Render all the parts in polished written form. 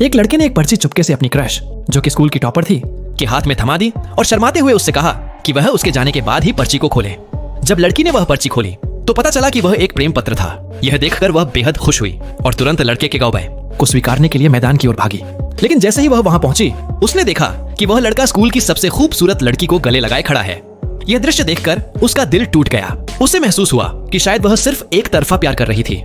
एक लड़के ने एक पर्ची चुपके से अपनी क्रश, जो कि स्कूल की टॉपर थी, के हाथ में थमा दी और शर्माते हुए उससे कहा कि वह उसके जाने के बाद ही पर्ची को खोले। जब लड़की ने वह पर्ची खोली तो पता चला कि वह एक प्रेम पत्र था। यह देखकर वह बेहद खुश हुई और तुरंत लड़के के गवाह को स्वीकारने के लिए मैदान की ओर भागी। लेकिन जैसे ही वह वहां पहुंची, उसने देखा कि वह लड़का स्कूल की सबसे खूबसूरत लड़की को गले लगाए खड़ा है। यह दृश्य देखकर उसका दिल टूट गया। उसे महसूस हुआ कि शायद वह सिर्फ एक तरफा प्यार कर रही थी।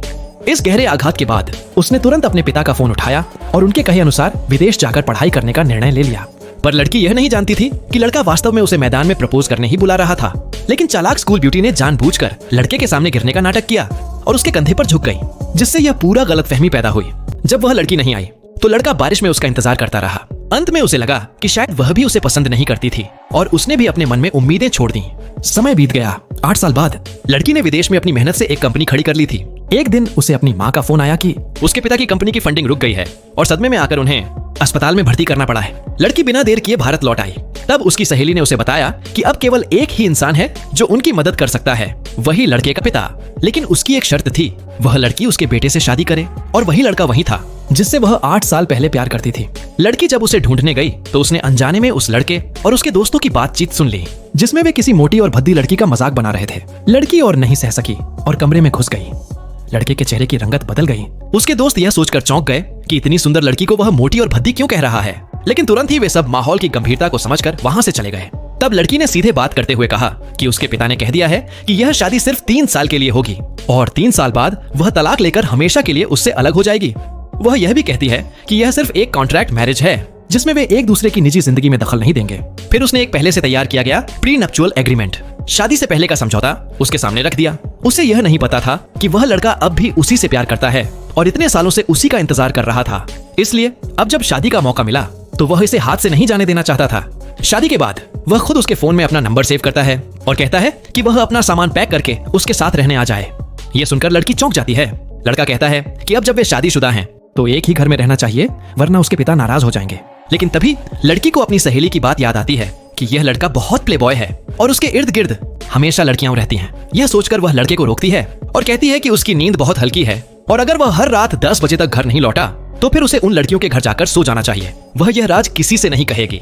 इस गहरे आघात के बाद उसने तुरंत अपने पिता का फोन उठाया और उनके कहे अनुसार विदेश जाकर पढ़ाई करने का निर्णय ले लिया। पर लड़की यह नहीं जानती थी कि लड़का वास्तव में उसे मैदान में प्रपोज करने ही बुला रहा था। लेकिन चालाक स्कूल ब्यूटी ने जानबूझकर लड़के के सामने गिरने का नाटक किया और उसके कंधे पर झुक गई, जिससे यह पूरा गलतफहमी पैदा हुई। जब वह लड़की नहीं आई तो लड़का बारिश में उसका इंतजार करता रहा। अंत में उसे लगा कि शायद वह भी उसे पसंद नहीं करती थी और उसने भी अपने मन में उम्मीदें छोड़ दी। समय बीत गया। 8 साल बाद लड़की ने विदेश में अपनी मेहनत से एक कंपनी खड़ी कर ली थी। एक दिन उसे अपनी माँ का फोन आया कि उसके पिता की कंपनी की फंडिंग रुक गई है और सदमे में आकर उन्हें अस्पताल में भर्ती करना पड़ा है। लड़की बिना देर किए भारत लौट आई। तब उसकी सहेली ने उसे बताया कि अब केवल एक ही इंसान है जो उनकी मदद कर सकता है, वही लड़के का पिता। लेकिन उसकी एक शर्त थी, वह लड़की उसके बेटे से शादी करे और वही लड़का वही था जिससे वह 8 साल पहले प्यार करती थी। लड़की जब उसे ढूंढने गई तो उसने अनजाने में उस लड़के और उसके दोस्तों की बातचीत सुन ली, जिसमें वे किसी मोटी और भद्दी लड़की का मजाक बना रहे थे। लड़की और नहीं सह सकी और कमरे में घुस गई। लड़के के चेहरे की रंगत बदल गई। उसके दोस्त यह सोचकर चौंक गए कि इतनी सुंदर लड़की को वह मोटी और भद्दी क्यों कह रहा है। लेकिन तुरंत ही वे सब माहौल की गंभीरता को समझकर वहां से चले गए। तब लड़की ने सीधे बात करते हुए कहा कि उसके पिता ने कह दिया है कि यह शादी सिर्फ 3 साल के लिए होगी और 3 साल बाद वह तलाक लेकर हमेशा के लिए उससे अलग हो जाएगी। वह यह भी कहती है कि यह सिर्फ एक कॉन्ट्रैक्ट मैरिज है जिसमें वे एक दूसरे की निजी जिंदगी में दखल नहीं देंगे। फिर उसने एक पहले से तैयार किया गया प्री नप्चुअल एग्रीमेंट, शादी से पहले का समझौता उसके सामने रख दिया। उसे यह नहीं पता था कि वह लड़का अब भी उसी से प्यार करता है और इतने सालों से उसी का इंतजार कर रहा था। इसलिए अब जब शादी का मौका मिला तो वह इसे हाथ से नहीं जाने देना चाहता था। शादी के बाद वह खुद उसके फोन में अपना नंबर सेव करता है और कहता है कि वह अपना सामान पैक करके उसके साथ रहने आ जाए। यह सुनकर लड़की चौंक जाती है। लड़का कहता है कि अब जब वे शादीशुदा हैं तो एक ही घर में रहना चाहिए, वरना उसके पिता नाराज हो जाएंगे। लेकिन तभी लड़की को अपनी सहेली की बात याद आती है कि यह लड़का बहुत प्लेबॉय है और उसके इर्द गिर्द हमेशा लड़कियां रहती हैं। यह सोचकर वह लड़के को रोकती है और कहती है कि उसकी नींद बहुत हल्की है और अगर वह हर रात 10 बजे तक घर नहीं लौटा तो फिर उसे उन लड़कियों के घर जाकर सो जाना चाहिए। वह यह राज किसी से नहीं कहेगी।